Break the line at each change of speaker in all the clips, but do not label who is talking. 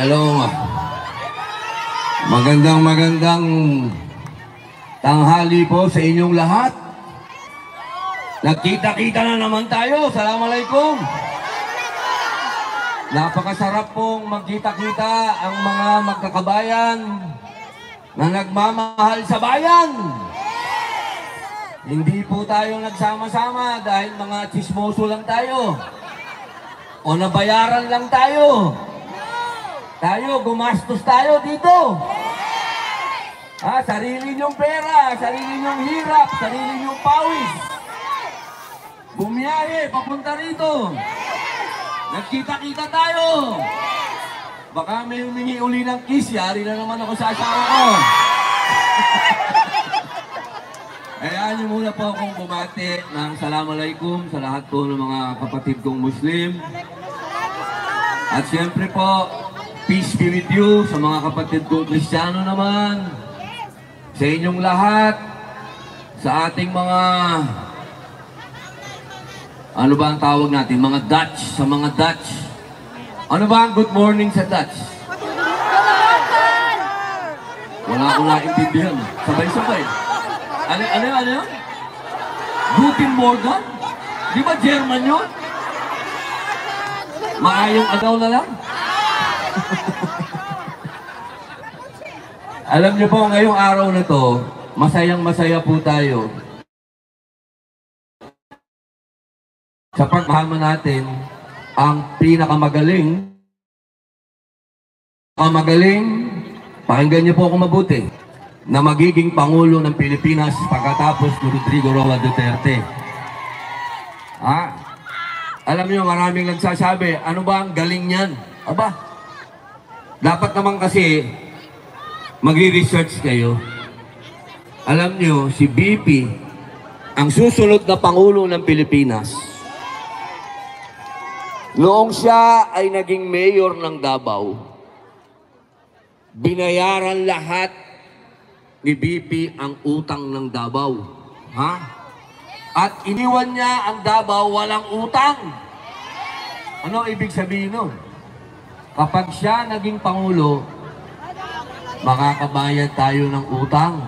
Hello. Magandang tanghali po sa inyong lahat. Nagkita-kita na naman tayo. Assalamualaikum. Napakasarap pong magkita-kita ang mga magkakabayan na nagmamahal sa bayan. Hindi po tayo nagsama-sama dahil mga chismoso lang tayo. O nabayaran lang tayo. Gumastos tayo dito. Sarili niyong pera, sarili niyong hirap, sarili niyong pawis. Bumiyahe, papunta rito. Nagkita-kita tayo. Baka may humingi uli ng kiss, yari na naman ako sa asawa ko. Hayaan niyo muna po akong bumati ng Assalamualaikum sa lahat po ng mga kapatid kong Muslim. At siyempre po, peace be with you sa mga kapatid kong Kristiyano naman. Sa inyong lahat, sa ating mga, ano ba ang tawag natin? Mga Dutch, sa mga Dutch. Ano ba ang good morning sa Dutch? Wala akong naintindihan. Sabay-sabay. Ano yun? Guten Morgen? Di ba German yun? Maayong agaw na lang? Alam niyo po, ngayong araw na to, masayang-masaya po tayo. Sa pagmahama natin, ang pinakamagaling, pakinggan niyo po ako mabuti, na magiging Pangulo ng Pilipinas pagkatapos ni Rodrigo Roa Duterte. Alam niyo, maraming nagsasabi, ano ba ang galing niyan? Aba, dapat naman kasi magre-research kayo. Alam niyo, si BP, ang susunod na Pangulo ng Pilipinas, noong siya ay naging mayor ng Davao, binayaran lahat ni BP ang utang ng Davao. At iniwan niya ang Davao walang utang. Ano ibig sabihin nun? Kapag siya naging Pangulo, makakabayad tayo ng utang.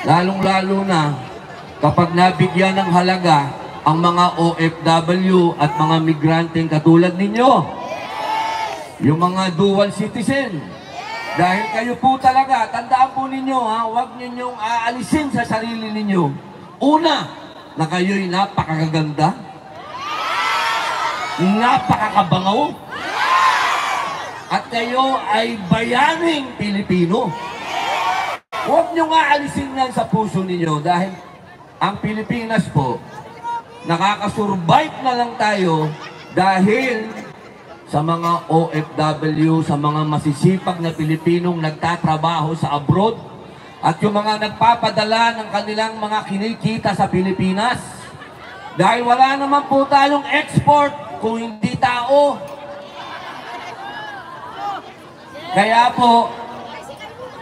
Lalong-lalo na kapag nabigyan ng halaga ang mga OFW at mga migranteng katulad ninyo. Yung mga dual citizen. Dahil kayo po talaga, tandaan po ninyo, huwag ninyong aalisin sa sarili ninyo. Una, na kayo'y napakaganda, napakakabangaw, at kayo ay bayaning Pilipino. Huwag nyo nga alisin yan sa puso ninyo dahil ang Pilipinas po, nakakasurvive na lang tayo dahil sa mga OFW, sa mga masisipag na Pilipinong nagtatrabaho sa abroad at yung mga nagpapadala ng kanilang mga kinikita sa Pilipinas. Dahil wala naman po tayong export kung hindi tao. Kaya po,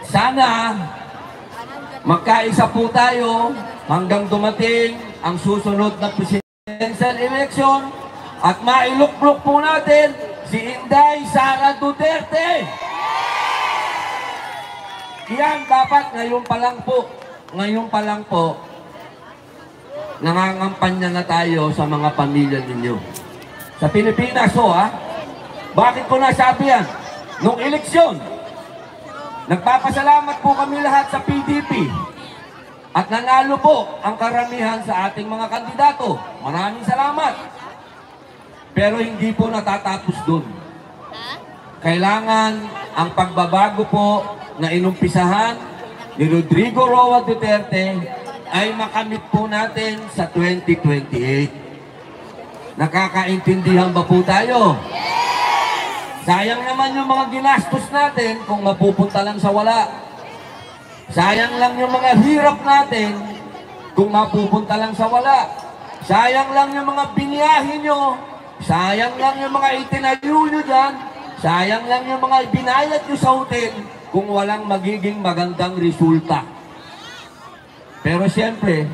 sana magkaisa po tayo hanggang dumating ang susunod na presidential election at mailuklok po natin si Inday Sara Duterte. Yan, dapat ngayon pa lang po, nangangampanya na tayo sa mga pamilya ninyo. Sa Pilipinas, bakit ko nasabi yan? Nung eleksyon, nagpapasalamat po kami lahat sa PDP at nanalo po ang karamihan sa ating mga kandidato. Maraming salamat. Pero hindi po natatapos dun. Kailangan ang pagbabago po na inumpisahan ni Rodrigo Roa Duterte ay makamit po natin sa 2028. Nakakaintindihan ba po tayo? Sayang naman yung mga ginastos natin kung mapupunta lang sa wala. Sayang lang yung mga hirap natin kung mapupunta lang sa wala. Sayang lang yung mga biniyahin nyo. Sayang lang yung mga itinayo nyo dyan. Sayang lang yung mga ibinayad nyo sa hotel kung walang magiging magandang resulta. Pero siyempre,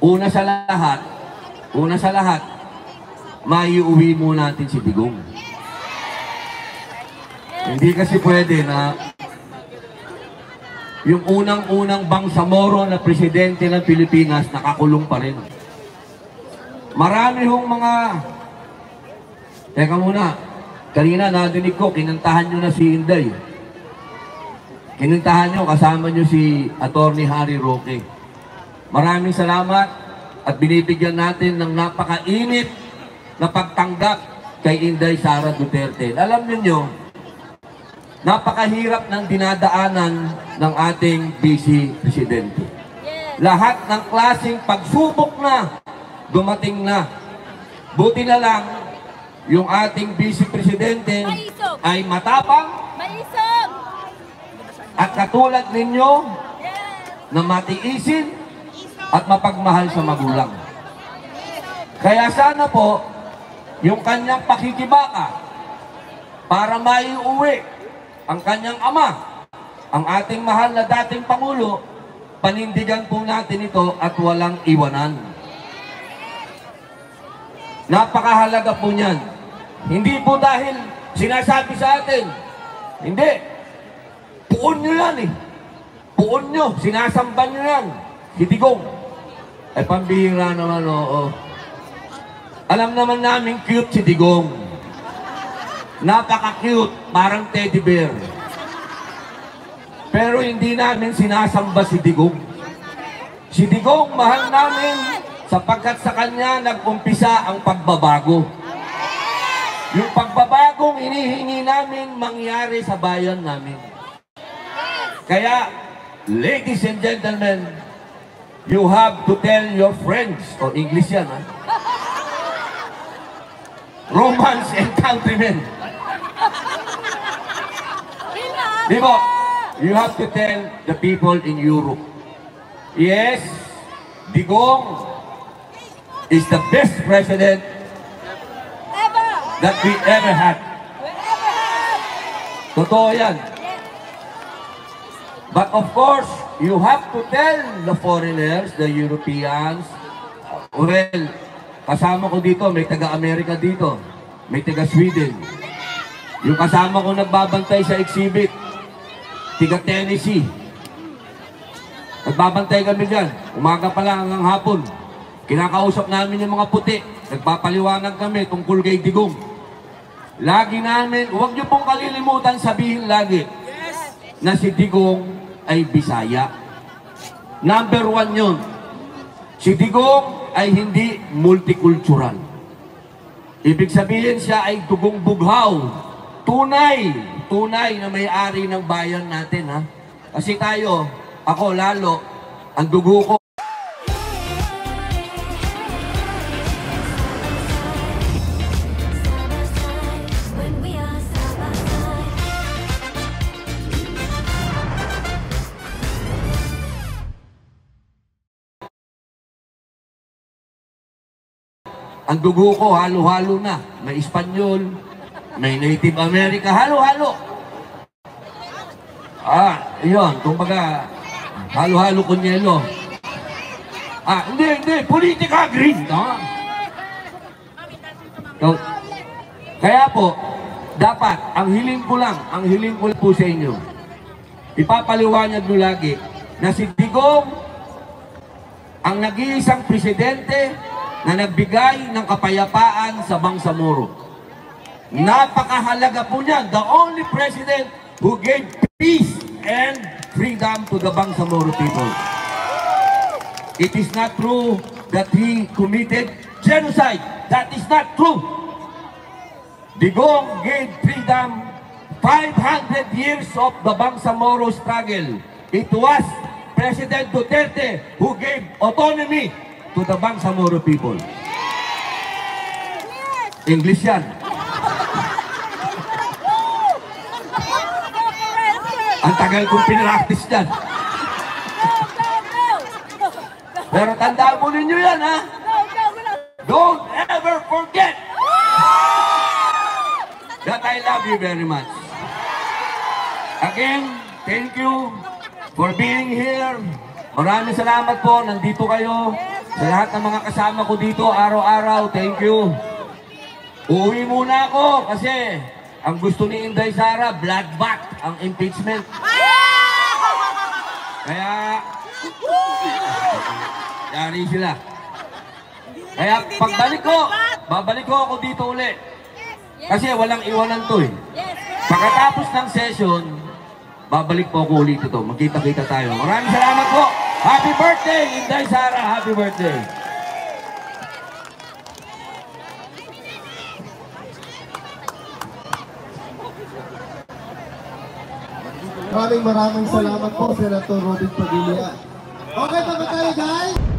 una sa lahat, maiuwi mo natin si Digong. Hindi kasi pwede na yung unang-unang Bangsamoro na presidente ng Pilipinas nakakulong pa rin. Marami hong mga... Teka muna, kanina nadinig ko, kinantahan nyo na si Inday. Kinantahan nyo, kasama nyo si Attorney Harry Roque. Maraming salamat at binibigyan natin ng napakainit na pagtanggap kay Inday Sara Duterte. Alam niyo, napakahirap ng dinadaanan ng ating Vice Presidente. Lahat ng klaseng pagsubok na dumating na. Buti na lang, yung ating Vice Presidente ay matapang at katulad ninyo na matiisin at mapagmahal sa magulang. Kaya sana po, yung kanyang pakikibaka para maiuwi ang kanyang ama, ang ating mahal na dating Pangulo, panindigan po natin ito at walang iwanan. Napakahalaga po niyan. Hindi po dahil sinasabi sa atin, hindi. Puon nyo yan eh. Puon nyo, sinasamba nyo yan. Si Digong. Ay pambihira naman, oo. Alam naman namin cute si Digong. Napaka-cute, parang teddy bear. Pero hindi namin sinasamba si Digong. Si Digong, mahal namin sapagkat sa kanya nag-umpisa ang pagbabago. Yung pagbabagong inihingi namin mangyari sa bayan namin. Kaya, ladies and gentlemen, you have to tell your friends, o English yan, ha? Romans and countrymen. Di ba? You have to tell the people in Europe, yes, Digong is the best president that we ever had. Totoo yan. But of course, you have to tell the foreigners, the Europeans, well, kasama ko dito, may taga-Amerika dito, may taga-Sweden. Yung kasama ko nagbabantay sa exhibit, taga-Tennessee. Nagbabantay kami dyan, umaga pa lang hanggang hapon. Kinakausap namin yung mga puti, nagpapaliwanag kami tungkol kay Digong. Lagi namin, huwag niyo pong kalilimutan sabihin lagi na si Digong ay Bisaya. Number 1 yun. Si Digong ay hindi multicultural. Ibig sabihin siya ay dugong bughaw. Tunay na may-ari ng bayan natin, ha? Kasi tayo, ako lalo, ang dugo ko. Ang dugo ko, halo-halo na. May Espanyol, may Native America, halo-halo. Yun, kumbaga, halo-halo kunyelo. Hindi, politika, green. Kaya po, dapat, ang hiling ko lang po sa inyo, ipapaliwanag nyo lagi na si Digong ang nag-iisang presidente na nagbigay ng kapayapaan sa Bangsamoro. Napakahalaga po niya. The only president who gave peace and freedom to the Bangsamoro people. It is not true that he committed genocide. That is not true. Digong gave freedom 500 years of the Bangsamoro struggle. It was President Duterte who gave autonomy to the Bangsamoro people. English yan. Ang tagal kong pinractice yan. Pero tandaan mo ninyo yan, ha? Don't ever forget that I love you very much. Again, thank you for being here. Maraming salamat po. Nandito kayo. Sa lahat ng mga kasama ko dito, araw-araw, thank you. Uuwi muna ako kasi ang gusto ni Inday Sara, bloodbath ang impeachment. Kaya, yari sila. Kaya pagbalik ko, babalik ko ako dito uli. Kasi walang iwanan to eh. Pagkatapos ng session, babalik po ako ulit ito. Magkita-kita tayo. Maraming salamat po. Happy birthday, Inday Sara. Happy birthday.
Maraming salamat po, Senator Robin Padilla. Okay pa ba tayo, guys?